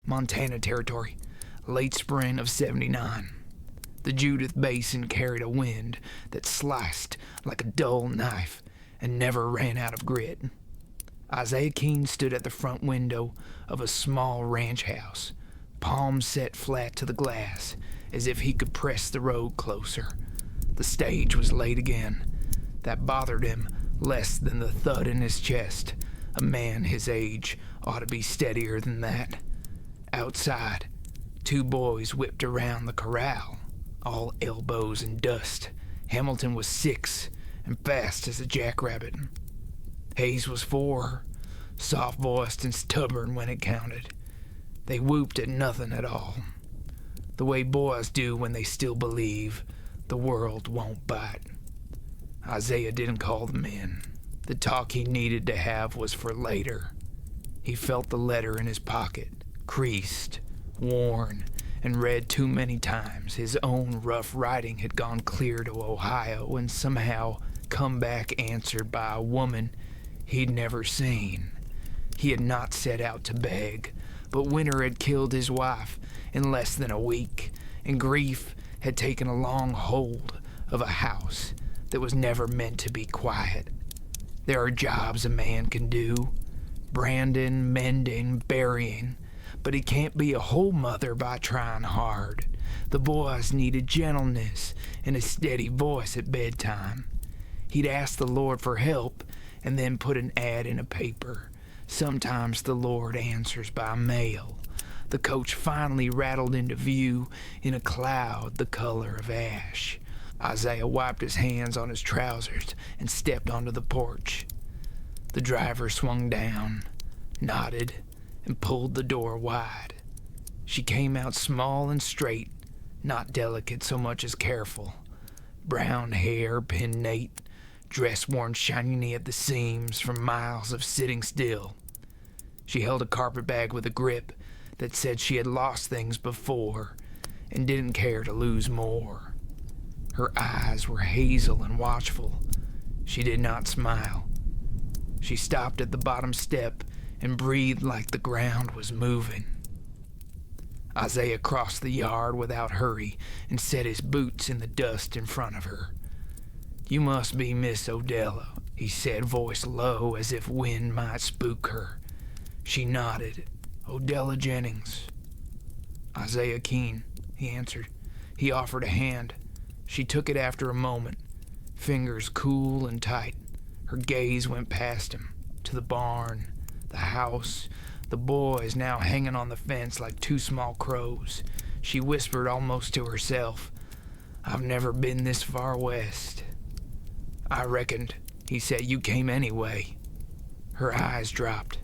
Montana Territory, late spring of '79. The Judith Basin carried a wind that sliced like a dull knife and never ran out of grit. Isaiah Keene stood at the front window of a small ranch house, palms set flat to the glass, as if he could press the road closer. The stage was late again. That bothered him less than the thud in his chest. A man his age ought to be steadier than that. Outside, two boys whipped around the corral, all elbows and dust. Hamilton was 6 and fast as a jackrabbit. Hayes was 4, soft-voiced and stubborn when it counted. They whooped at nothing at all, the way boys do when they still believe the world won't bite. Isaiah didn't call them in. The talk he needed to have was for later. He felt the letter in his pocket, creased, worn, and read too many times. His own rough writing had gone clear to Ohio and somehow come back answered by a woman he'd never seen. He had not set out to beg, but winter had killed his wife in less than a week, and grief had taken a long hold of a house that was never meant to be quiet. There are jobs a man can do, branding, mending, burying, but he can't be a whole mother by trying hard. The boys needed gentleness and a steady voice at bedtime. He'd ask the Lord for help and then put an ad in a paper. Sometimes the Lord answers by mail. The coach finally rattled into view in a cloud the color of ash. Isaiah wiped his hands on his trousers and stepped onto the porch. The driver swung down, nodded, and pulled the door wide. She came out small and straight, not delicate so much as careful. Brown hair pinnate, dress worn shiny at the seams from miles of sitting still. She held a carpet bag with a grip that said she had lost things before and didn't care to lose more. Her eyes were hazel and watchful. She did not smile. She stopped at the bottom step and breathed like the ground was moving. Isaiah crossed the yard without hurry and set his boots in the dust in front of her. "You must be Miss Odella," he said, voice low as if wind might spook her. She nodded. "Odella Jennings." "Isaiah Keene," he answered. He offered a hand. She took it after a moment, fingers cool and tight. Her gaze went past him, to the barn, the house, the boys now hanging on the fence like two small crows. She whispered almost to herself, "I've never been this far west." "I reckoned," he said, "you came anyway." Her eyes dropped.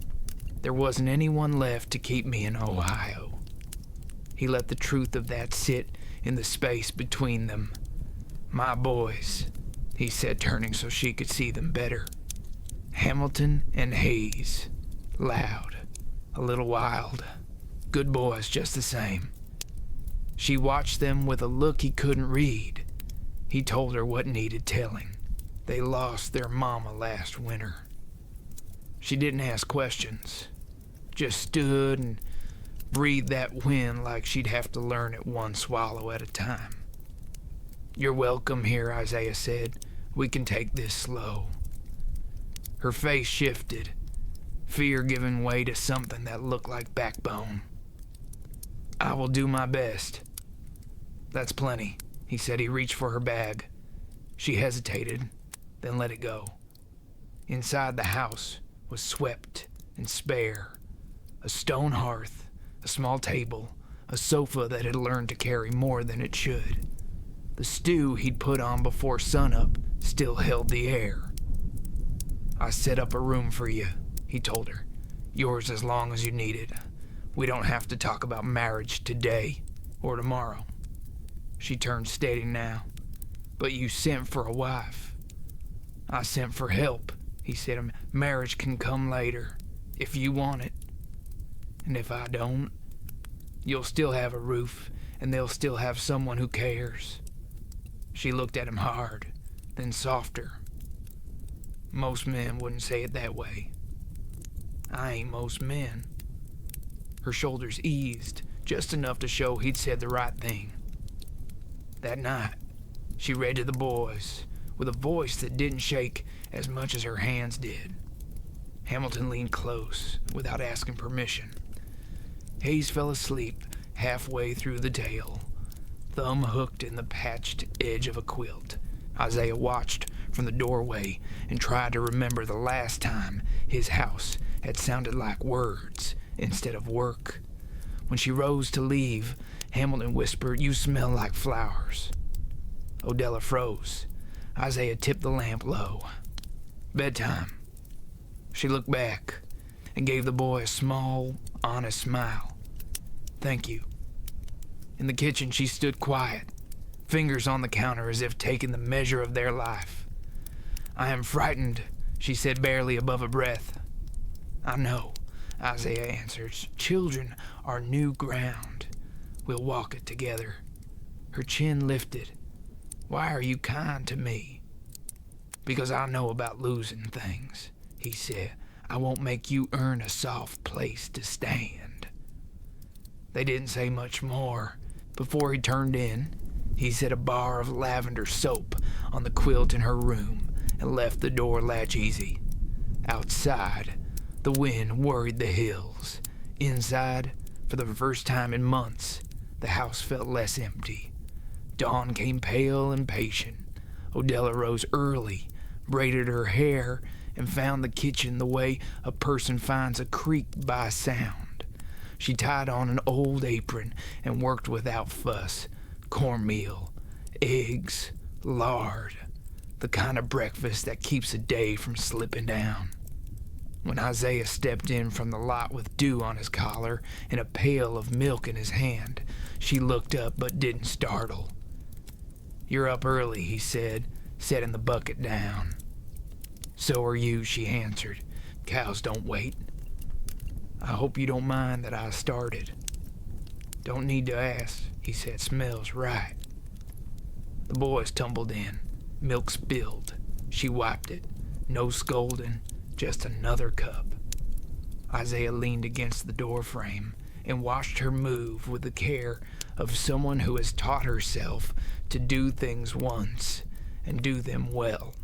There wasn't anyone left to keep me in Ohio. He let the truth of that sit in the space between them. "My boys," he said, turning so she could see them better. "Hamilton and Hayes. Loud, a little wild. Good boys just the same." She watched them with a look he couldn't read. He told her what needed telling. They lost their mama last winter. She didn't ask questions, just stood and breathed that wind like she'd have to learn it one swallow at a time. "You're welcome here," Isaiah said. "We can take this slow." Her face shifted, fear giving way to something that looked like backbone. "I will do my best." "That's plenty," he said. He reached for her bag. She hesitated, then let it go. Inside the house was swept and spare. A stone hearth, a small table, a sofa that had learned to carry more than it should. The stew he'd put on before sunup still held the air. "I set up a room for you," he told her. "Yours as long as you need it. We don't have to talk about marriage today or tomorrow." She turned steady now. "But you sent for a wife." "I sent for help," he said. "Marriage can come later, if you want it. And if I don't, you'll still have a roof, and they'll still have someone who cares." She looked at him hard, then softer. "Most men wouldn't say it that way." "I ain't most men." Her shoulders eased, just enough to show he'd said the right thing. That night, she read to the boys, with a voice that didn't shake as much as her hands did. Hamilton leaned close, without asking permission. Hayes fell asleep halfway through the tale, thumb hooked in the patched edge of a quilt. Isaiah watched from the doorway and tried to remember the last time his house had sounded like words instead of work. When she rose to leave, Hamilton whispered, "You smell like flowers." Odella froze. Isaiah tipped the lamp low. Bedtime. She looked back and gave the boy a small, honest smile. "Thank you." In the kitchen, she stood quiet, fingers on the counter as if taking the measure of their life. "I am frightened," she said barely above a breath. "I know," Isaiah answered. "Children are new ground. We'll walk it together." Her chin lifted. "Why are you kind to me?" "Because I know about losing things," he said. "I won't make you earn a soft place to stand." They didn't say much more. Before he turned in, he set a bar of lavender soap on the quilt in her room and left the door latch easy. Outside, the wind worried the hills. Inside, for the first time in months, the house felt less empty. Dawn came pale and patient. Odella rose early, braided her hair, and found the kitchen the way a person finds a creek by sound. She tied on an old apron and worked without fuss. Cornmeal, eggs, lard, the kind of breakfast that keeps a day from slipping down. When Isaiah stepped in from the lot with dew on his collar and a pail of milk in his hand, she looked up but didn't startle. "You're up early," he said, setting the bucket down. "So are you," she answered. "Cows don't wait." "I hope you don't mind that I started." "Don't need to ask," he said. "Smells right." The boys tumbled in. Milk spilled. She wiped it. No scolding, just another cup. Isaiah leaned against the doorframe and watched her move with the care of someone who has taught herself to do things once and do them well.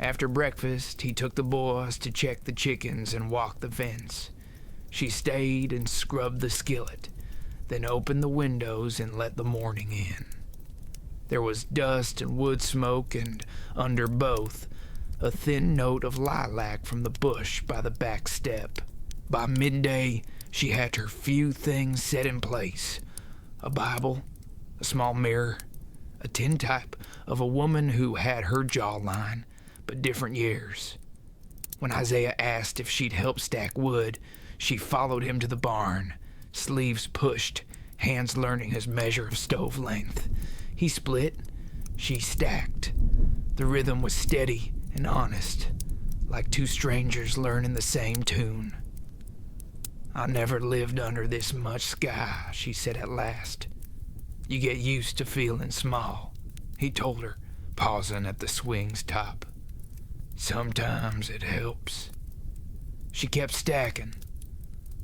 After breakfast, he took the boys to check the chickens and walk the fence. She stayed and scrubbed the skillet, then opened the windows and let the morning in. There was dust and wood smoke, and under both, a thin note of lilac from the bush by the back step. By midday, she had her few things set in place: a Bible, a small mirror, a tintype of a woman who had her jawline, but different years. When Isaiah asked if she'd help stack wood, she followed him to the barn, sleeves pushed, hands learning his measure of stove length. He split, she stacked. The rhythm was steady and honest, like two strangers learning the same tune. "I never lived under this much sky," she said at last. "You get used to feeling small," he told her, pausing at the swing's top. "Sometimes it helps." She kept stacking.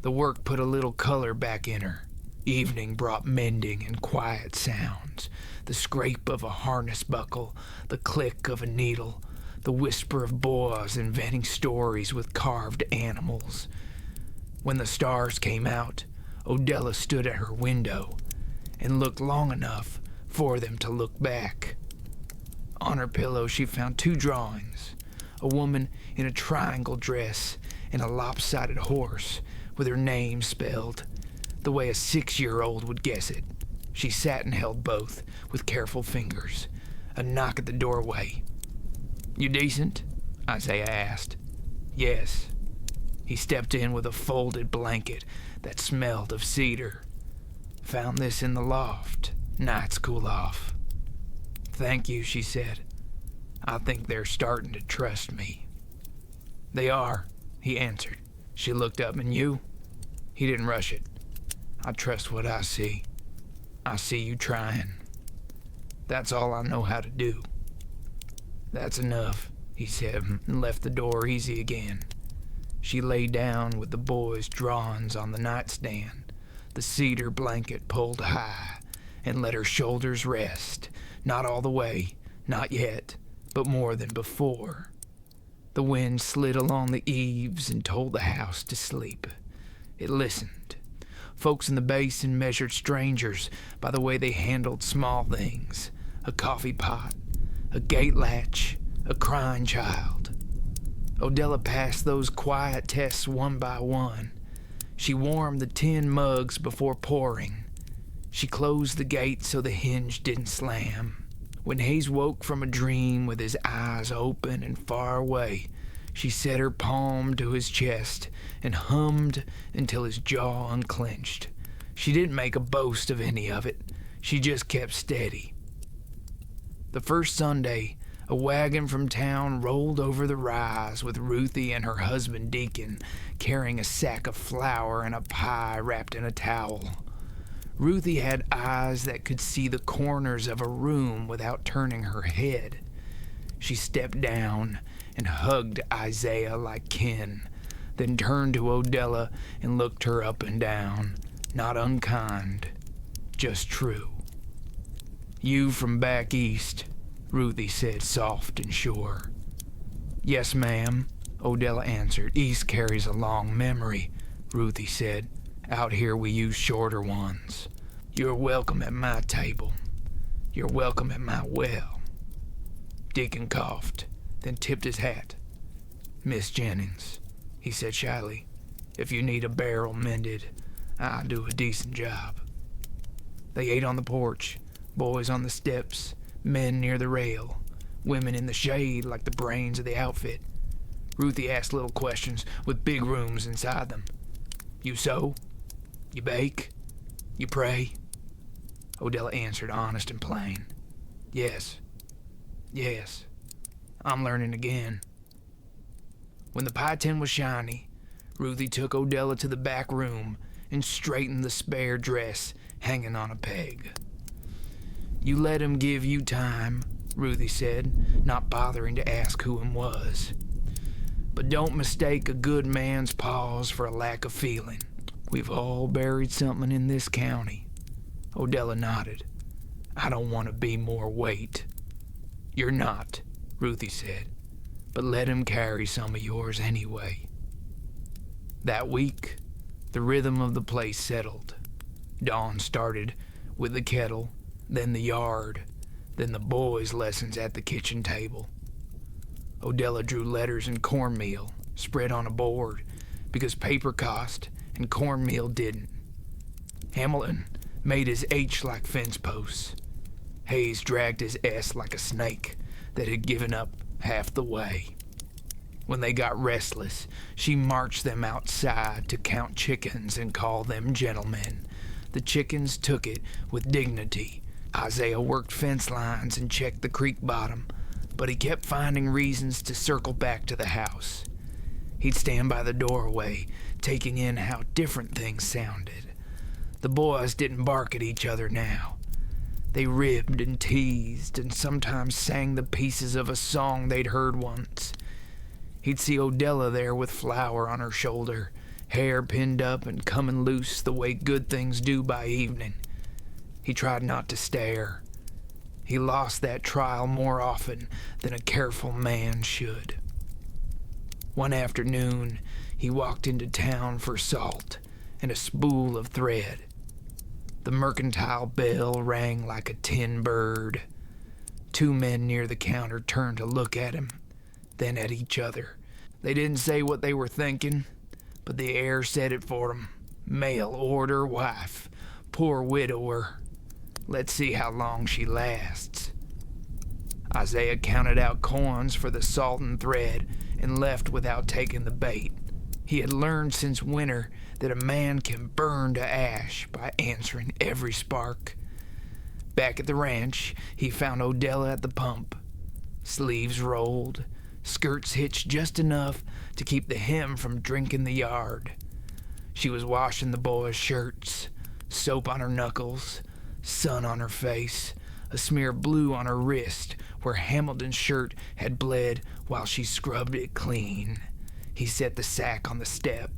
The work put a little color back in her. Evening brought mending and quiet sounds, the scrape of a harness buckle, the click of a needle, the whisper of boys inventing stories with carved animals. When the stars came out, Odella stood at her window and looked long enough for them to look back. On her pillow she found two drawings: a woman in a triangle dress and a lopsided horse with her name spelled the way a 6-year-old would guess it. She sat and held both with careful fingers. A knock at the doorway. "You decent?" Isaiah asked. "Yes." He stepped in with a folded blanket that smelled of cedar. "Found this in the loft. Nights cool off." "Thank you," she said. "I think they're starting to trust me." "They are," he answered. She looked up. "And you?" He didn't rush it. "I trust what I see. I see you trying. That's all I know how to do." "That's enough," he said, and left the door easy again. She lay down with the boys' drawings on the nightstand, the cedar blanket pulled high, and let her shoulders rest, not all the way, not yet, but more than before. The wind slid along the eaves and told the house to sleep. It listened. Folks in the basin measured strangers by the way they handled small things, a coffee pot, a gate latch, a crying child. Odella passed those quiet tests one by one. She warmed the tin mugs before pouring. She closed the gate so the hinge didn't slam. When Hayes woke from a dream with his eyes open and far away, she set her palm to his chest and hummed until his jaw unclenched. She didn't make a boast of any of it. She just kept steady. The first Sunday, a wagon from town rolled over the rise with Ruthie and her husband Deacon carrying a sack of flour and a pie wrapped in a towel. Ruthie had eyes that could see the corners of a room without turning her head. She stepped down and hugged Isaiah like kin, then turned to Odella and looked her up and down, not unkind, just true. "You from back east," Ruthie said, soft and sure. "Yes, ma'am," Odella answered. "East carries a long memory," Ruthie said. "Out here we use shorter ones. You're welcome at my table. You're welcome at my well." Deacon coughed, then tipped his hat. "Miss Jennings," he said shyly, "if you need a barrel mended, I'll do a decent job." They ate on the porch, boys on the steps, men near the rail, women in the shade like the brains of the outfit. Ruthie asked little questions with big rooms inside them. "You sew? You bake? You pray?" Odella answered honest and plain. Yes. I'm learning again." When the pie tin was shiny, Ruthie took Odella to the back room and straightened the spare dress hanging on a peg. "You let him give you time," Ruthie said, not bothering to ask who him was. "But don't mistake a good man's pause for a lack of feeling. We've all buried something in this county." Odella nodded. "I don't want to be more weight." "You're not," Ruthie said, "but let him carry some of yours anyway." That week, the rhythm of the place settled. Dawn started with the kettle, then the yard, then the boys' lessons at the kitchen table. Odella drew letters in cornmeal, spread on a board, because paper cost and cornmeal didn't. Hamilton made his H like fence posts. Hayes dragged his S like a snake that had given up half the way. When they got restless, she marched them outside to count chickens and call them gentlemen. The chickens took it with dignity. Isaiah worked fence lines and checked the creek bottom, but he kept finding reasons to circle back to the house. He'd stand by the doorway, taking in how different things sounded. The boys didn't bark at each other now. They ribbed and teased and sometimes sang the pieces of a song they'd heard once. He'd see Odella there with flour on her shoulder, hair pinned up and coming loose the way good things do by evening. He tried not to stare. He lost that trial more often than a careful man should. One afternoon, he walked into town for salt and a spool of thread. The mercantile bell rang like a tin bird. Two men near the counter turned to look at him, then at each other. They didn't say what they were thinking, but the air said it for them. Mail order wife, poor widower. Let's see how long she lasts. Isaiah counted out coins for the salt and thread and left without taking the bait. He had learned since winter that a man can burn to ash by answering every spark. Back at the ranch, he found Odella at the pump. Sleeves rolled, skirts hitched just enough to keep the hem from drinking the yard. She was washing the boys' shirts, soap on her knuckles, sun on her face, a smear of blue on her wrist where Hamilton's shirt had bled while she scrubbed it clean. he set the sack on the step.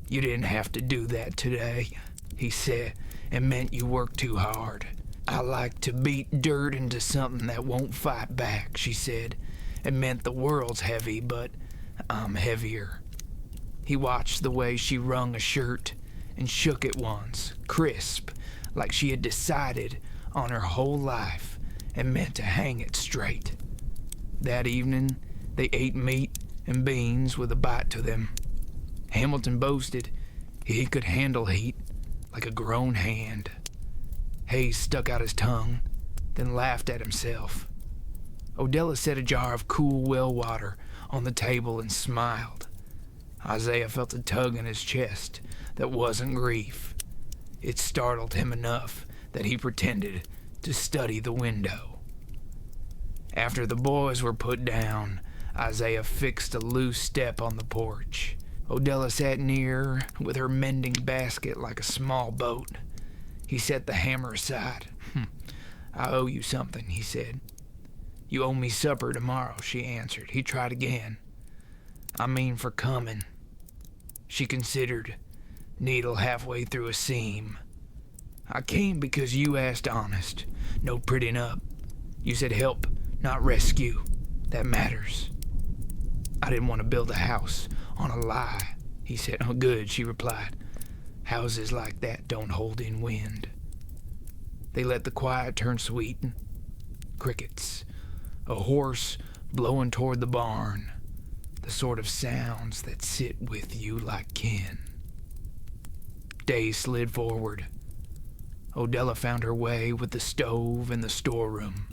"You didn't have to do that today," he said. "It meant you worked too hard." "I like to beat dirt into something that won't fight back," she said. "It meant the world's heavy, but I'm heavier." He watched the way she wrung a shirt and shook it once, crisp, like she had decided on her whole life and meant to hang it straight. That evening, they ate meat and beans with a bite to them. Hamilton boasted he could handle heat like a grown hand. Hayes stuck out his tongue, then laughed at himself. Odella set a jar of cool well water on the table and smiled. Isaiah felt a tug in his chest that wasn't grief. It startled him enough that he pretended to study the window. After the boys were put down, Isaiah fixed a loose step on the porch. Odella sat near with her mending basket like a small boat. He set the hammer aside. "I owe you something," he said. "You owe me supper tomorrow," she answered. He tried again. "I mean for coming." She considered, needle halfway through a seam. "I came because you asked honest. No prettying up. You said help, not rescue. That matters." "I didn't want to build a house on a lie," he said. "Oh, good," she replied. "Houses like that don't hold in wind." They let the quiet turn sweet. Crickets. A horse blowing toward the barn. The sort of sounds that sit with you like kin. Days slid forward. Odella found her way with the stove and the storeroom,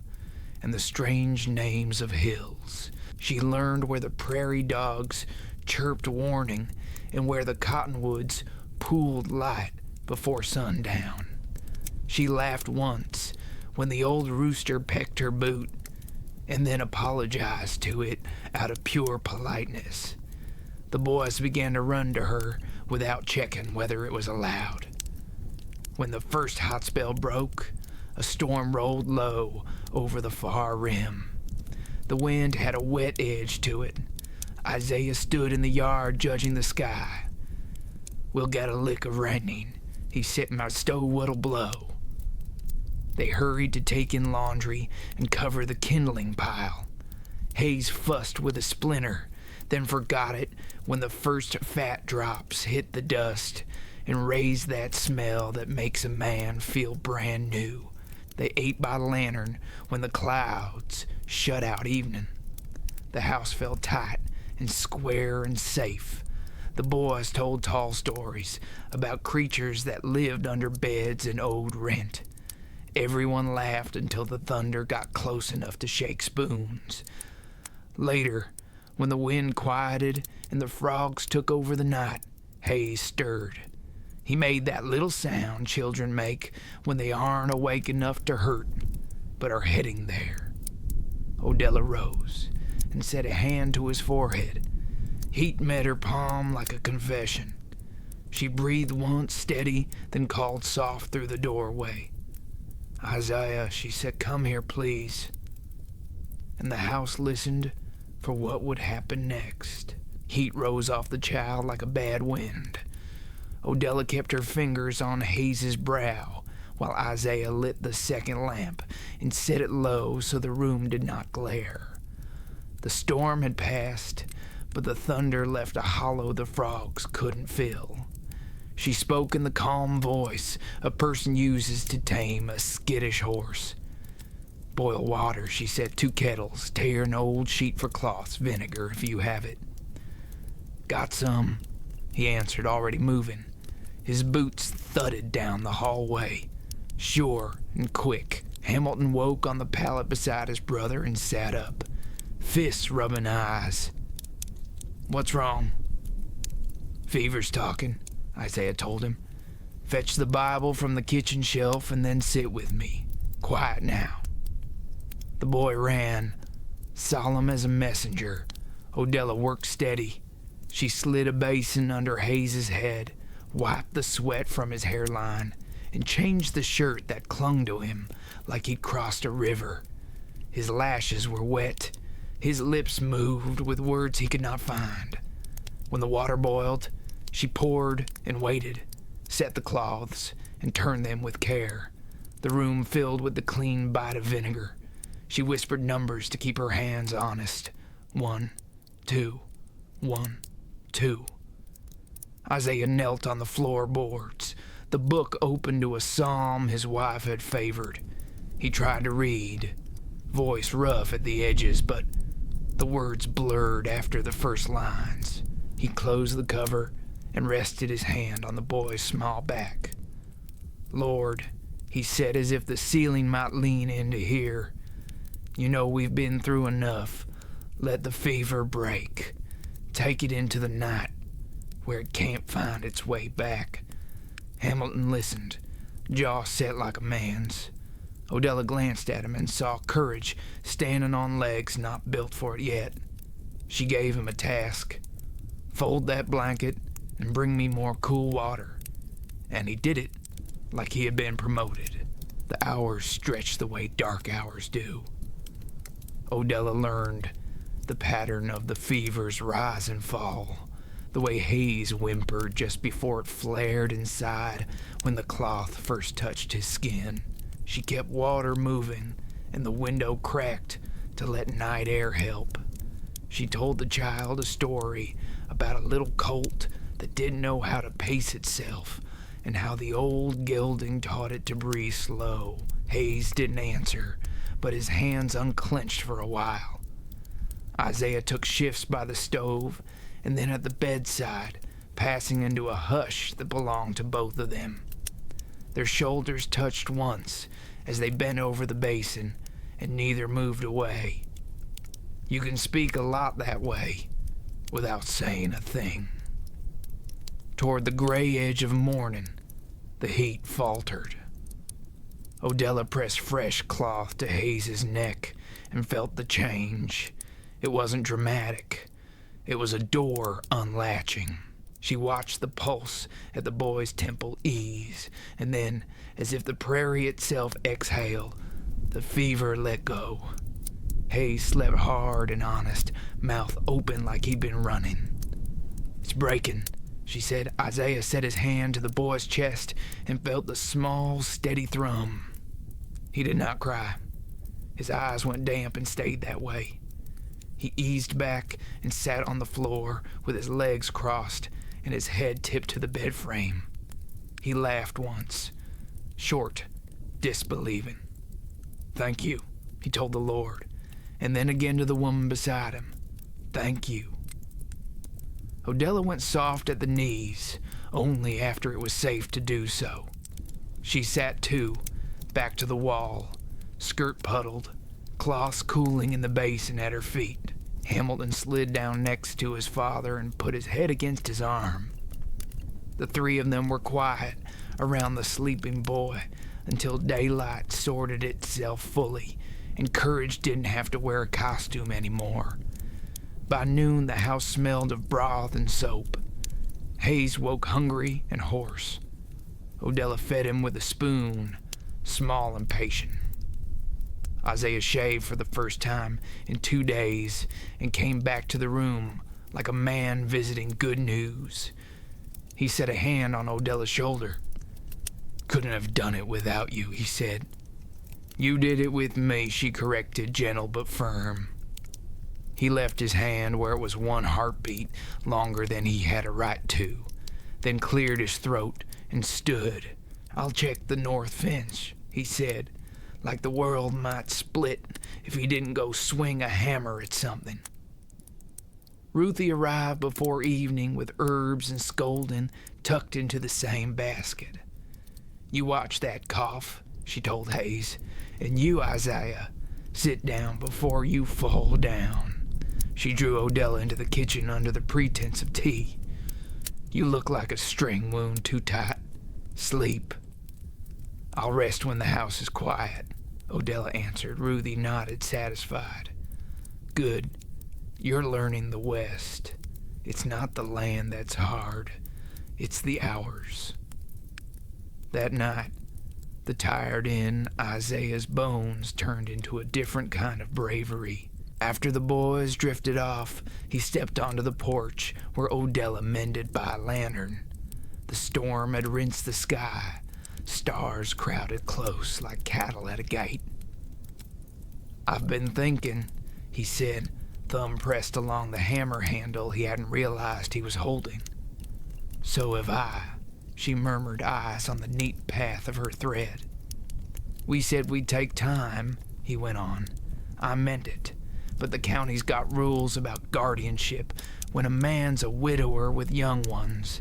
and the strange names of hills. She learned where the prairie dogs chirped warning and where the cottonwoods pooled light before sundown. She laughed once when the old rooster pecked her boot, and then apologized to it out of pure politeness. The boys began to run to her without checking whether it was allowed. When the first hot spell broke, a storm rolled low over the far rim. The wind had a wet edge to it. Isaiah stood in the yard judging the sky. "We'll get a lick of lightning," he said. "My stove what'll blow." They hurried to take in laundry and cover the kindling pile. Hayes fussed with a splinter, then forgot it when the first fat drops hit the dust and raised that smell that makes a man feel brand new. They ate by lantern when the clouds shut out evening. The house felt tight and square and safe. The boys told tall stories about creatures that lived under beds and owed rent. Everyone laughed until the thunder got close enough to shake spoons. Later, when the wind quieted and the frogs took over the night, Hayes stirred. He made that little sound children make when they aren't awake enough to hurt, but are heading there. Odella rose and set a hand to his forehead. Heat met her palm like a confession. She breathed once steady, then called soft through the doorway. "Isaiah," she said, "come here, please." And the house listened for what would happen next. Heat rose off the child like a bad wind. Odella kept her fingers on Hayes's brow while Isaiah lit the second lamp and set it low so the room did not glare. The storm had passed, but the thunder left a hollow the frogs couldn't fill. She spoke in the calm voice a person uses to tame a skittish horse. "Boil water," she said, "2 kettles, tear an old sheet for cloths, vinegar if you have it." "Got some," he answered, already moving. His boots thudded down the hallway. Sure and quick, Hamilton woke on the pallet beside his brother and sat up, fists rubbing eyes. "What's wrong?" "Fever's talking," Isaiah told him. "Fetch the Bible from the kitchen shelf and then sit with me. Quiet now." The boy ran, solemn as a messenger. Odella worked steady. She slid a basin under Hayes's head, wiped the sweat from his hairline, and changed the shirt that clung to him like he'd crossed a river. His lashes were wet, His lips moved with words he could not find. When the water boiled, she poured and waited, set the cloths, and turned them with care. The room filled with the clean bite of vinegar. She whispered numbers to keep her hands honest. 1, 2, 1, 2. Isaiah knelt on the floorboards, the book open to a psalm his wife had favored. He tried to read, voice rough at the edges, but the words blurred after the first lines. He closed the cover and rested his hand on the boy's small back. "Lord," he said, as if the ceiling might lean in to hear, "you know we've been through enough. Let the fever break. Take it into the night, where it can't find its way back." Hamilton listened, jaw set like a man's. Odella glanced at him and saw courage standing on legs not built for it yet. She gave him a task. "Fold that blanket and bring me more cool water." And he did it like he had been promoted. The hours stretched the way dark hours do. Odella learned the pattern of the fever's rise and fall, the way haze whimpered just before it flared inside when the cloth first touched his skin. She kept water moving, and the window cracked to let night air help. She told the child a story about a little colt that didn't know how to pace itself, and how the old gelding taught it to breathe slow. Hayes didn't answer, but his hands unclenched for a while. Isaiah took shifts by the stove and then at the bedside, passing into a hush that belonged to both of them. Their shoulders touched once as they bent over the basin, and neither moved away. You can speak a lot that way without saying a thing. Toward the gray edge of morning, the heat faltered. Odella pressed fresh cloth to Hayes's neck and felt the change. It wasn't dramatic. It was a door unlatching. She watched the pulse at the boy's temple ease, and then, as if the prairie itself exhaled, the fever let go. Hayes slept hard and honest, mouth open like he'd been running. "It's breaking," she said. Isaiah set his hand to the boy's chest and felt the small, steady thrum. He did not cry. His eyes went damp and stayed that way. He eased back and sat on the floor with his legs crossed and his head tipped to the bed frame. He laughed once, short, disbelieving. "Thank you," he told the Lord, and then again to the woman beside him. "Thank you." Odella went soft at the knees, only after it was safe to do so. She sat too, back to the wall, skirt puddled, cloths cooling in the basin at her feet. Hamilton slid down next to his father and put his head against his arm. The three of them were quiet around the sleeping boy until daylight sorted itself fully and Courage didn't have to wear a costume anymore. By noon, the house smelled of broth and soap. Hayes woke hungry and hoarse. Odella fed him with a spoon, small and patient. Isaiah shaved for the first time in 2 days and came back to the room like a man visiting good news. He set a hand on Odella's shoulder. "Couldn't have done it without you," he said. "You did it with me," she corrected, gentle but firm. He left his hand where it was one heartbeat longer than he had a right to, then cleared his throat and stood. "I'll check the north fence," he said, like the world might split if he didn't go swing a hammer at something. Ruthie arrived before evening with herbs and scolding tucked into the same basket. "You watch that cough," she told Hayes, "and you, Isaiah, sit down before you fall down." She drew Odella into the kitchen under the pretense of tea. "You look like a string wound too tight. Sleep." "I'll rest when the house is quiet," Odella answered. Ruthie nodded, satisfied. "Good. You're learning the West. It's not the land that's hard. It's the hours." That night, the tired in Isaiah's bones turned into a different kind of bravery. After the boys drifted off, he stepped onto the porch where Odella mended by a lantern. The storm had rinsed the sky. Stars crowded close like cattle at a gate. "I've been thinking," he said, thumb pressed along the hammer handle he hadn't realized he was holding. "So have I," she murmured, eyes on the neat path of her thread. "We said we'd take time," he went on. "I meant it. But the county's got rules about guardianship when a man's a widower with young ones,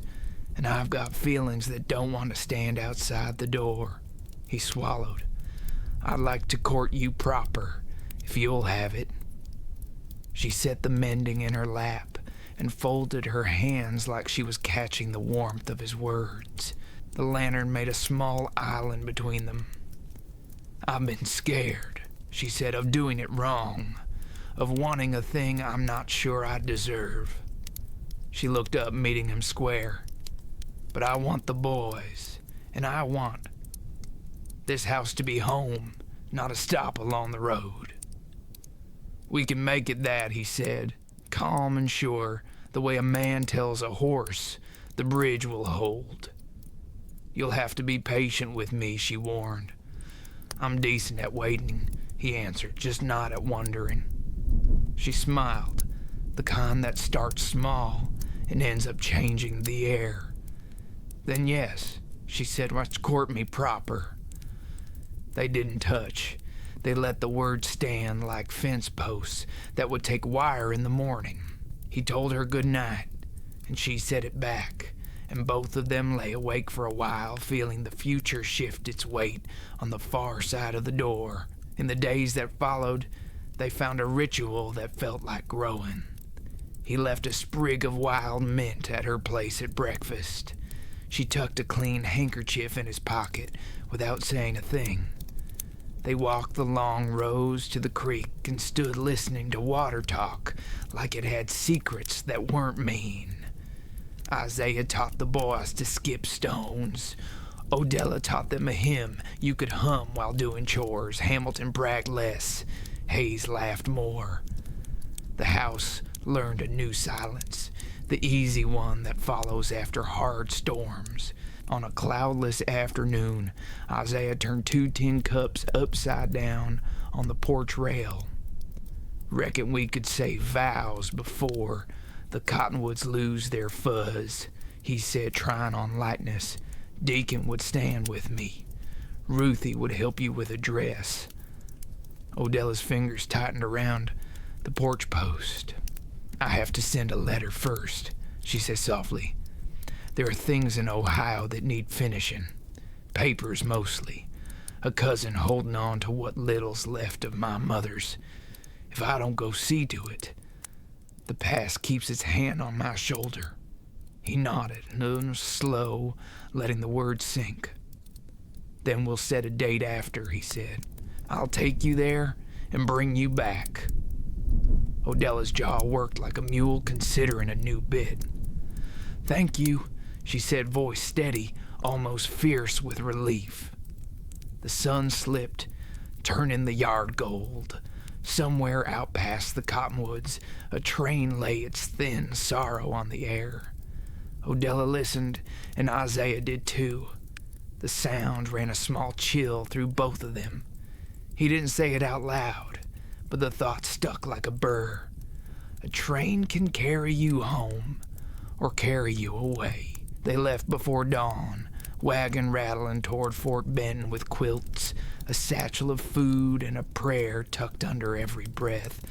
and I've got feelings that don't want to stand outside the door." He swallowed. "I'd like to court you proper, if you'll have it." She set the mending in her lap and folded her hands like she was catching the warmth of his words. The lantern made a small island between them. "I've been scared," she said, "of doing it wrong, of wanting a thing I'm not sure I deserve." She looked up, meeting him square. "But I want the boys, and I want this house to be home, not a stop along the road." "We can make it that," he said, calm and sure, the way a man tells a horse the bridge will hold. "You'll have to be patient with me," she warned. "I'm decent at waiting," he answered, just not at wondering. She smiled, the kind that starts small and ends up changing the air. "Then yes," she said, "let's court me proper." They didn't touch. They let the words stand like fence posts that would take wire in the morning. He told her good night, and she said it back, and both of them lay awake for a while, feeling the future shift its weight on the far side of the door. In the days that followed, they found a ritual that felt like growing. He left a sprig of wild mint at her place at breakfast. She tucked a clean handkerchief in his pocket without saying a thing. They walked the long rows to the creek and stood listening to water talk like it had secrets that weren't mean. Isaiah taught the boys to skip stones. Odella taught them a hymn you could hum while doing chores. Hamilton bragged less. Hayes laughed more. The house learned a new silence, the easy one that follows after hard storms. On a cloudless afternoon, Isaiah turned 2 tin cups upside down on the porch rail. "Reckon we could say vows before the cottonwoods lose their fuzz," he said, trying on lightness. "Deacon would stand with me. Ruthie would help you with a dress." Odella's fingers tightened around the porch post. "I have to send a letter first," she said softly. "There are things in Ohio that need finishing. Papers mostly. A cousin holding on to what little's left of my mother's. If I don't go see to it, the past keeps its hand on my shoulder." He nodded, slow, letting the words sink. "Then we'll set a date after," he said. "I'll take you there and bring you back." Odella's jaw worked like a mule considering a new bit. "Thank you," she said, voice steady, almost fierce with relief. The sun slipped, turning the yard gold. Somewhere out past the cottonwoods, a train lay its thin sorrow on the air. Odella listened, and Isaiah did too. The sound ran a small chill through both of them. He didn't say it out loud, but the thought stuck like a burr. A train can carry you home, or carry you away. They left before dawn, wagon rattling toward Fort Benton with quilts, a satchel of food, and a prayer tucked under every breath.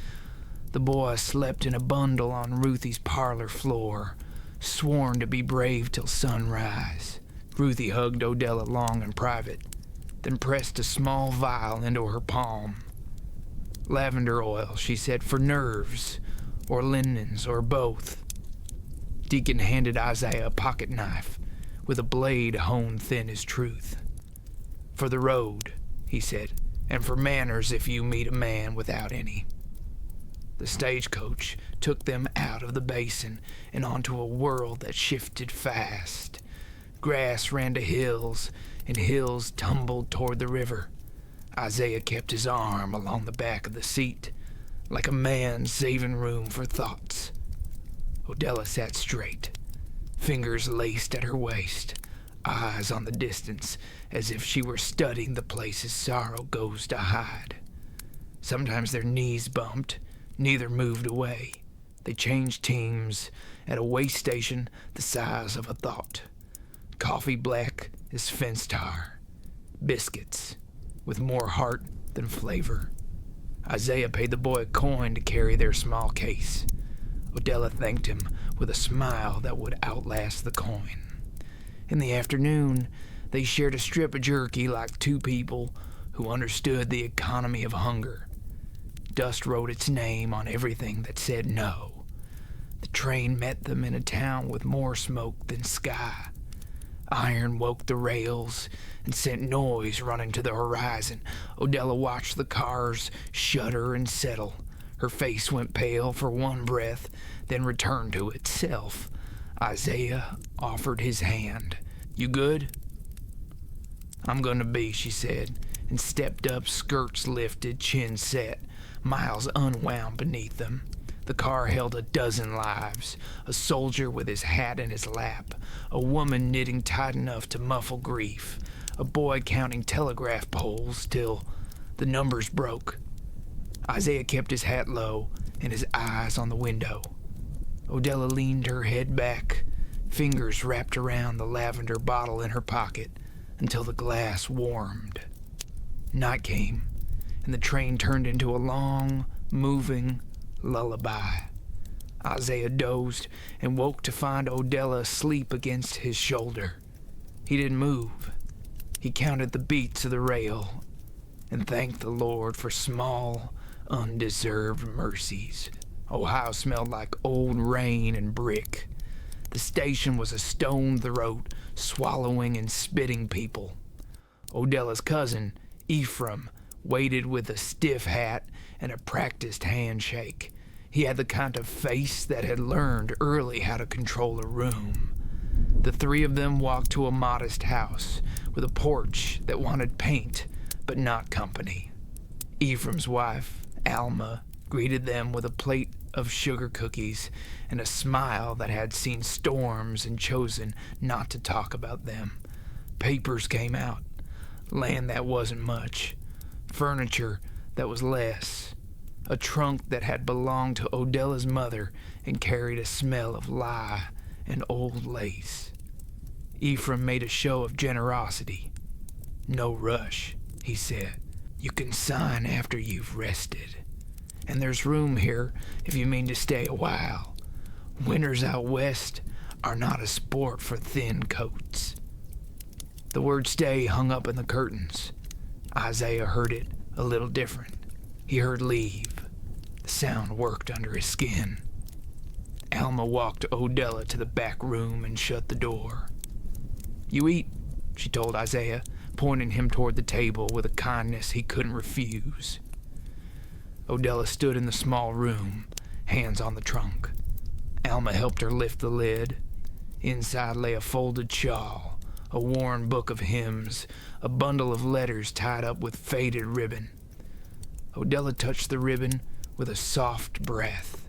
The boy slept in a bundle on Ruthie's parlor floor, sworn to be brave till sunrise. Ruthie hugged Odella long and private, then pressed a small vial into her palm. "Lavender oil," she said, "for nerves, or linens, or both." Deacon handed Isaiah a pocket knife, with a blade honed thin as truth. "For the road," he said, "and for manners if you meet a man without any." The stagecoach took them out of the basin and onto a world that shifted fast. Grass ran to hills, and hills tumbled toward the river. Isaiah kept his arm along the back of the seat. like a man saving room for thoughts. Odella sat straight, fingers laced at her waist, eyes on the distance, as if she were studying the places sorrow goes to hide. Sometimes their knees bumped, neither moved away. They changed teams at a way station the size of a thought. Coffee black as fence tar. Biscuits with more heart than flavor. Isaiah paid the boy a coin to carry their small case. Odella thanked him with a smile that would outlast the coin. In the afternoon, they shared a strip of jerky like two people who understood the economy of hunger. Dust wrote its name on everything that said no. The train met them in a town with more smoke than sky. Iron woke the rails and sent noise running to the horizon. Odella watched the cars shudder and settle. Her face went pale for one breath, then returned to itself. Isaiah offered his hand. "You good?" "I'm gonna be," she said, and stepped up, skirts lifted, chin set, miles unwound beneath them. The car held a dozen lives, a soldier with his hat in his lap, a woman knitting tight enough to muffle grief, a boy counting telegraph poles till the numbers broke. Isaiah kept his hat low and his eyes on the window. Odella leaned her head back, fingers wrapped around the lavender bottle in her pocket until the glass warmed. Night came, and the train turned into a long, moving lullaby. Isaiah dozed and woke to find Odella asleep against his shoulder. He didn't move. He counted the beats of the rail and thanked the Lord for small, undeserved mercies. Ohio smelled like old rain and brick. The station was a stone throat, swallowing and spitting people. Odella's cousin, Ephraim, waited with a stiff hat and a practiced handshake. He had the kind of face that had learned early how to control a room. The three of them walked to a modest house with a porch that wanted paint but not company. Ephraim's wife, Alma, greeted them with a plate of sugar cookies and a smile that had seen storms and chosen not to talk about them. Papers came out, land that wasn't much, furniture that was less, a trunk that had belonged to Odella's mother and carried a smell of lye and old lace. Ephraim made a show of generosity. "No rush," he said. "You can sign after you've rested. And there's room here if you mean to stay a while. Winters out west are not a sport for thin coats." The word stay hung up in the curtains. Isaiah heard it a little different. He heard leave. The sound worked under his skin. Alma walked Odella to the back room and shut the door. "You eat," she told Isaiah, pointing him toward the table with a kindness he couldn't refuse. Odella stood in the small room, hands on the trunk. Alma helped her lift the lid. Inside lay a folded shawl, a worn book of hymns, a bundle of letters tied up with faded ribbon. Odella touched the ribbon with a soft breath.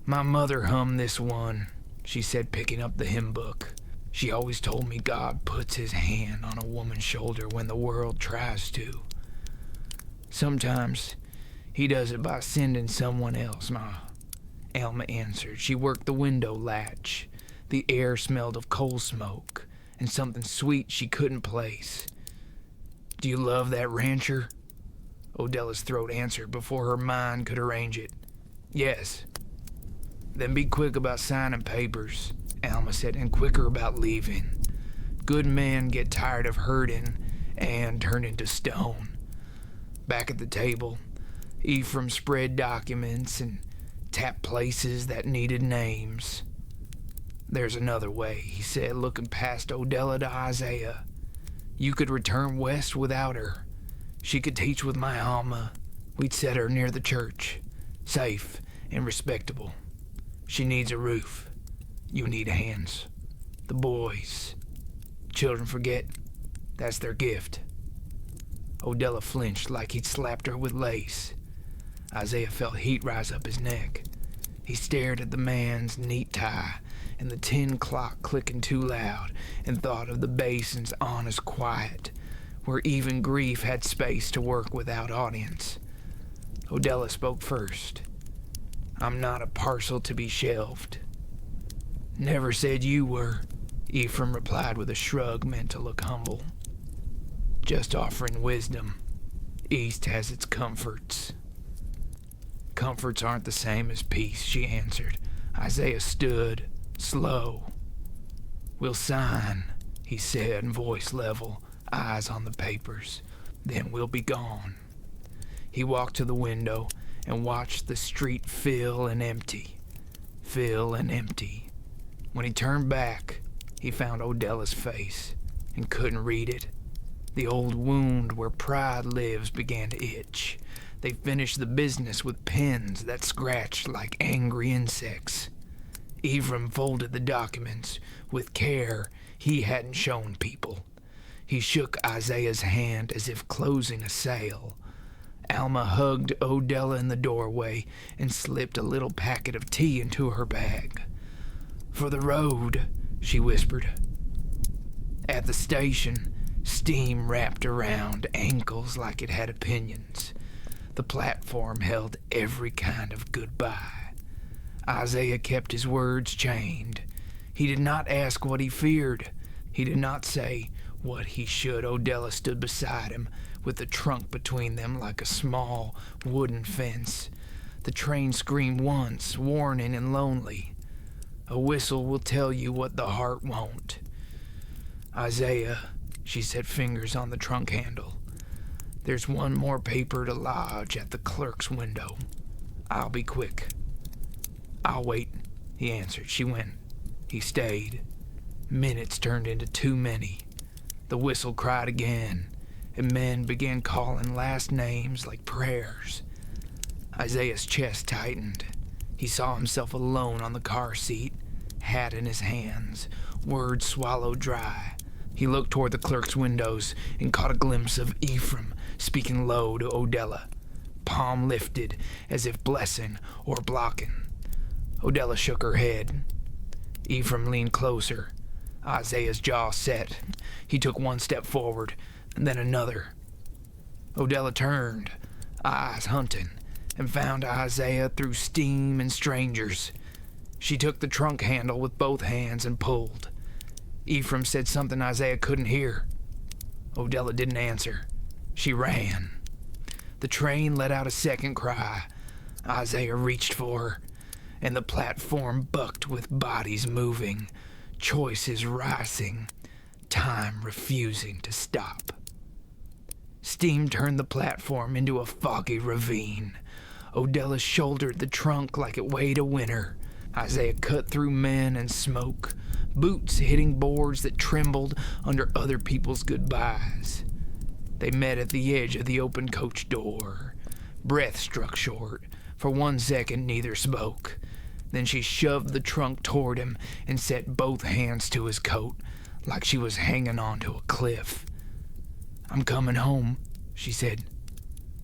"My mother hummed this one," she said, picking up the hymn book. "She always told me God puts his hand on a woman's shoulder when the world tries to. Sometimes he does it by sending someone else, Ma." Alma answered. She worked the window latch. The air smelled of coal smoke and something sweet she couldn't place. "Do you love that rancher?" Odella's throat answered before her mind could arrange it. "Yes." "Then be quick about signing papers," Alma said, "and quicker about leaving. Good men get tired of hurting and turn into stone." Back at the table, Ephraim spread documents and tapped places that needed names. "There's another way," he said, looking past Odella to Isaiah. "You could return west without her. She could teach with my Alma. We'd set her near the church, safe and respectable. She needs a roof. You need hands. The boys. Children forget. That's their gift." Odella flinched like he'd slapped her with lace. Isaiah felt heat rise up his neck. He stared at the man's neat tie and the tin clock clicking too loud and thought of the basin's honest quiet, where even grief had space to work without audience. Odella spoke first. "I'm not a parcel to be shelved." "Never said you were," Ephraim replied with a shrug meant to look humble. "Just offering wisdom. East has its comforts." "Comforts aren't the same as peace," she answered. Isaiah stood, slow. "We'll sign," he said, voice level, eyes on the papers. "Then we'll be gone." He walked to the window and watched the street fill and empty. When he turned back, he found Odella's face and couldn't read it. The old wound where pride lives began to itch. They finished the business with pens that scratched like angry insects. Ephraim folded the documents with care he hadn't shown people. He shook Isaiah's hand as if closing a sale. Alma hugged Odella in the doorway and slipped a little packet of tea into her bag. "For the road," she whispered. At the station, steam wrapped around ankles like it had opinions. The platform held every kind of goodbye. Isaiah kept his words chained. He did not ask what he feared. He did not say what he should. Odella stood beside him with the trunk between them like a small wooden fence. The train screamed once, warning and lonely. A whistle will tell you what the heart won't. "Isaiah," she set fingers on the trunk handle. "There's one more paper to lodge at the clerk's window. I'll be quick." "I'll wait," he answered. She went. He stayed. Minutes turned into too many. The whistle cried again, and men began calling last names like prayers. Isaiah's chest tightened. He saw himself alone on the car seat, hat in his hands, words swallowed dry. He looked toward the clerk's windows and caught a glimpse of Ephraim speaking low to Odella, palm lifted as if blessing or blocking. Odella shook her head. Ephraim leaned closer. Isaiah's jaw set. He took one step forward, and then another. Odella turned, eyes hunting, and found Isaiah through steam and strangers. She took the trunk handle with both hands and pulled. Ephraim said something Isaiah couldn't hear. Odella didn't answer. She ran. The train let out a second cry. Isaiah reached for her, and the platform bucked with bodies moving, choices rising, time refusing to stop. Steam turned the platform into a foggy ravine. Odella shouldered the trunk like it weighed a winter. Isaiah cut through men and smoke, boots hitting boards that trembled under other people's goodbyes. They met at the edge of the open coach door. Breath struck short. For 1 second, neither spoke. Then she shoved the trunk toward him and set both hands to his coat, like she was hanging onto a cliff. "I'm coming home," she said.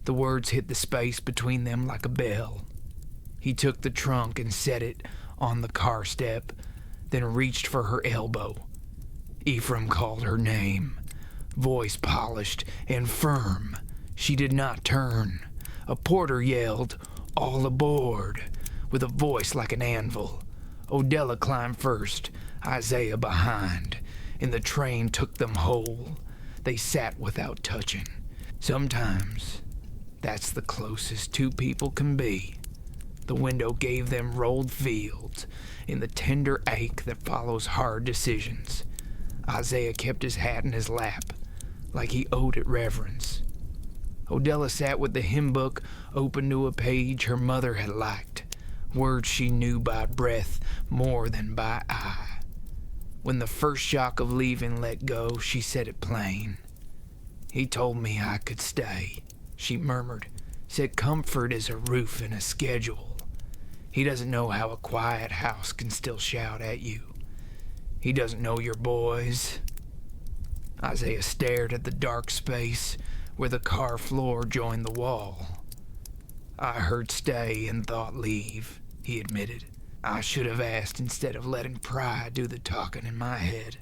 The words hit the space between them like a bell. He took the trunk and set it on the car step, then reached for her elbow. Ephraim called her name, voice polished and firm. She did not turn. A porter yelled, "All aboard," with a voice like an anvil. Odella climbed first, Isaiah behind, and the train took them whole. They sat without touching. Sometimes that's the closest two people can be. The window gave them rolled fields in the tender ache that follows hard decisions. Isaiah kept his hat in his lap, like he owed it reverence. Odella sat with the hymn book open to a page her mother had liked, words she knew by breath more than by eye. When the first shock of leaving let go, she said it plain. "He told me I could stay," she murmured. "Said comfort is a roof and a schedule. He doesn't know how a quiet house can still shout at you. He doesn't know your boys." Isaiah stared at the dark space where the car floor joined the wall. I heard stay and thought leave, he admitted. I should have asked instead of letting pride do the talking in my head.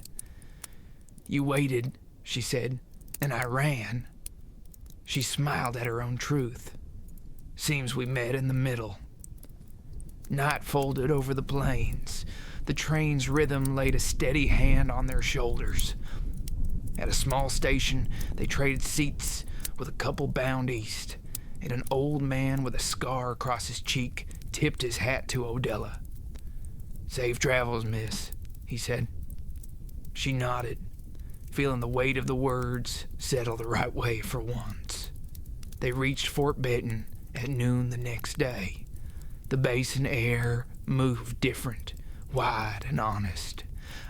You waited, she said, and I ran. She smiled at her own truth. Seems we met in the middle. Night folded over the plains. The train's rhythm laid a steady hand on their shoulders. At a small station, they traded seats with a couple bound east, and an old man with a scar across his cheek tipped his hat to Odella. "Safe travels, miss," he said. She nodded, feeling the weight of the words settle the right way for once. They reached Fort Benton at noon the next day. The basin air moved different, wide and honest.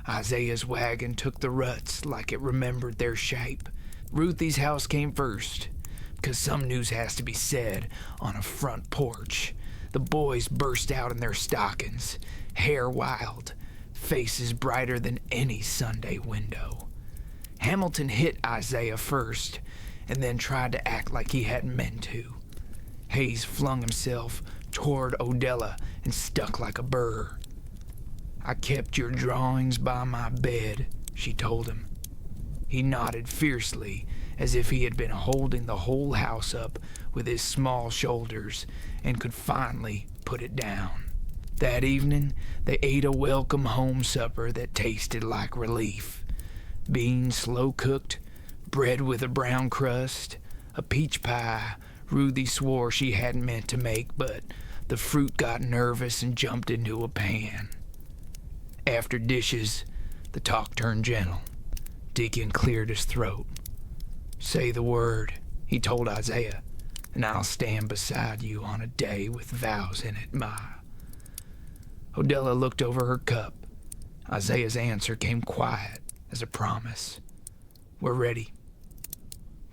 Isaiah's wagon took the ruts like it remembered their shape. Ruthie's house came first, because some news has to be said on a front porch. The boys burst out in their stockings, hair wild, faces brighter than any Sunday window. Hamilton hit Isaiah first, and then tried to act like he hadn't meant to. Hayes flung himself toward Odella and stuck like a burr. "I kept your drawings by my bed," she told him. He nodded fiercely, as if he had been holding the whole house up with his small shoulders and could finally put it down. That evening, they ate a welcome home supper that tasted like relief. Beans slow-cooked, bread with a brown crust, a peach pie Ruthie swore she hadn't meant to make, but the fruit got nervous and jumped into a pan. After dishes, the talk turned gentle. Deacon cleared his throat. "Say the word," he told Isaiah, "and I'll stand beside you on a day with vows in it, Ma." Odella looked over her cup. Isaiah's answer came quiet as a promise. "We're ready."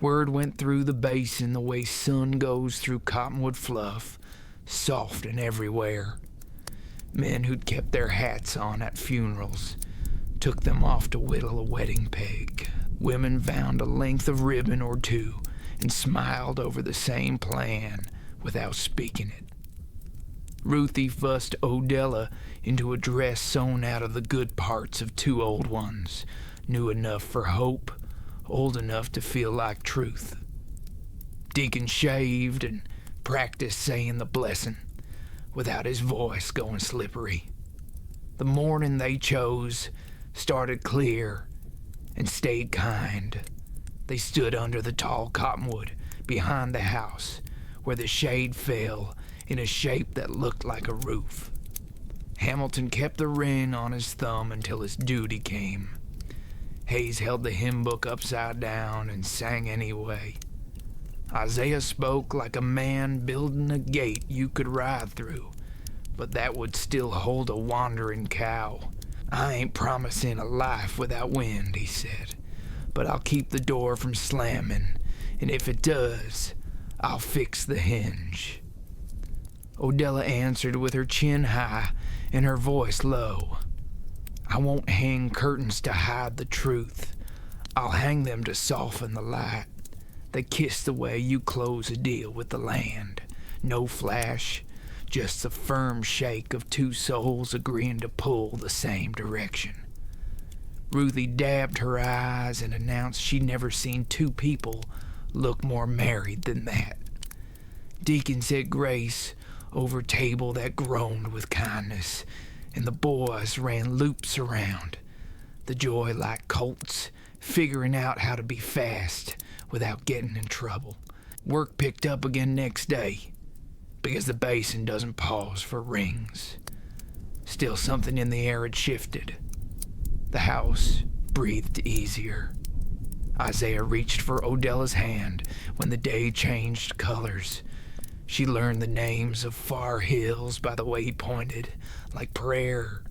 Word went through the basin the way sun goes through cottonwood fluff, soft and everywhere. Men who'd kept their hats on at funerals took them off to whittle a wedding peg. Women found a length of ribbon or two and smiled over the same plan without speaking it. Ruthie fussed Odella into a dress sewn out of the good parts of two old ones, new enough for hope, old enough to feel like truth. Deacon shaved and practiced saying the blessing without his voice going slippery. The morning they chose started clear and stayed kind. They stood under the tall cottonwood behind the house, where the shade fell in a shape that looked like a roof. Hamilton kept the ring on his thumb until his duty came. Hayes held the hymn book upside down and sang anyway. Isaiah spoke like a man building a gate you could ride through, but that would still hold a wandering cow. "I ain't promising a life without wind," he said, "but I'll keep the door from slamming, and if it does, I'll fix the hinge." Odella answered with her chin high and her voice low. "I won't hang curtains to hide the truth. I'll hang them to soften the light. They kiss the way you close a deal with the land. No flash, just the firm shake of two souls agreeing to pull the same direction." Ruthie dabbed her eyes and announced she'd never seen two people look more married than that. Deacon said grace over a table that groaned with kindness, and the boys ran loops around, the joy like colts, figuring out how to be fast without getting in trouble. Work picked up again next day, because the basin doesn't pause for rings. Still, something in the air had shifted. The house breathed easier. Isaiah reached for Odella's hand when the day changed colors. She learned the names of far hills by the way he pointed, like prayer.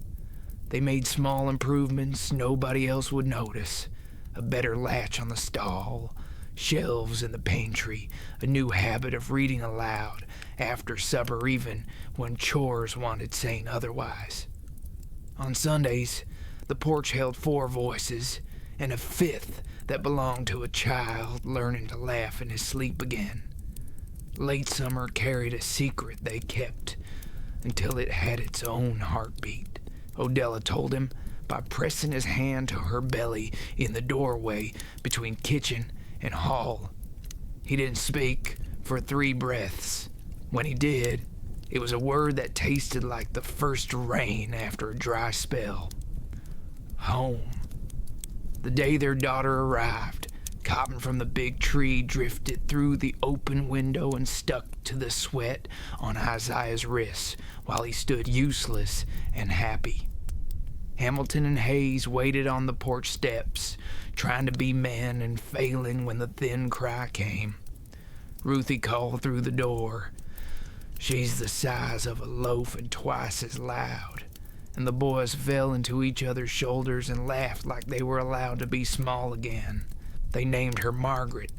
They made small improvements nobody else would notice. A better latch on the stall, shelves in the pantry, a new habit of reading aloud after supper even when chores wanted saying otherwise. On Sundays, the porch held 4 voices and a 5th that belonged to a child learning to laugh in his sleep again. Late summer carried a secret they kept until it had its own heartbeat, Odella told him by pressing his hand to her belly in the doorway between kitchen and hall. He didn't speak for 3 breaths. When he did, it was a word that tasted like the first rain after a dry spell. Home. The day their daughter arrived, cotton from the big tree drifted through the open window and stuck to the sweat on Isaiah's wrists while he stood useless and happy. Hamilton and Hayes waited on the porch steps, trying to be men and failing when the thin cry came. Ruthie called through the door. She's the size of a loaf and twice as loud. And the boys fell into each other's shoulders and laughed like they were allowed to be small again. They named her Margaret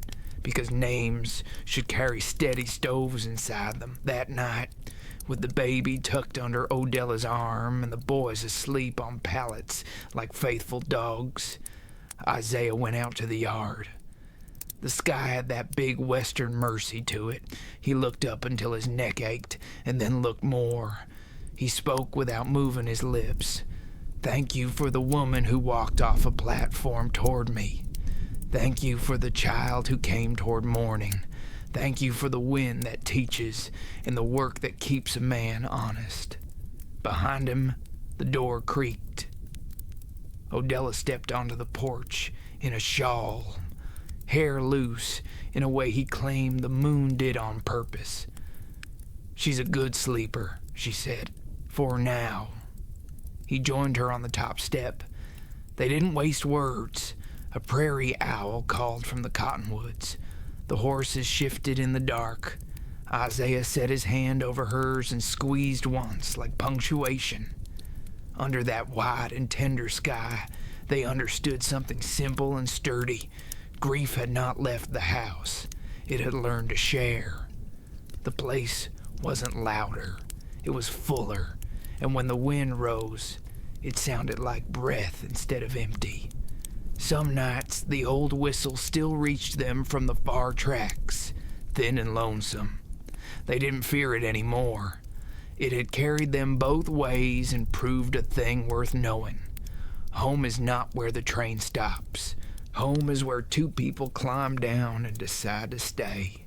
because names should carry steady stoves inside them. That night, with the baby tucked under Odella's arm and the boys asleep on pallets like faithful dogs, Isaiah went out to the yard. The sky had that big western mercy to it. He looked up until his neck ached and then looked more. He spoke without moving his lips. Thank you for the woman who walked off a platform toward me. Thank you for the child who came toward morning. Thank you for the wind that teaches and the work that keeps a man honest. Behind him, the door creaked. Odella stepped onto the porch in a shawl, hair loose in a way he claimed the moon did on purpose. She's a good sleeper, she said, for now. He joined her on the top step. They didn't waste words. A prairie owl called from the cottonwoods. The horses shifted in the dark. Isaiah set his hand over hers and squeezed once, like punctuation. Under that wide and tender sky, they understood something simple and sturdy. Grief had not left the house. It had learned to share. The place wasn't louder. It was fuller, and when the wind rose, it sounded like breath instead of empty. Some nights, the old whistle still reached them from the far tracks, thin and lonesome. They didn't fear it anymore. It had carried them both ways and proved a thing worth knowing. Home is not where the train stops. Home is where 2 people climb down and decide to stay.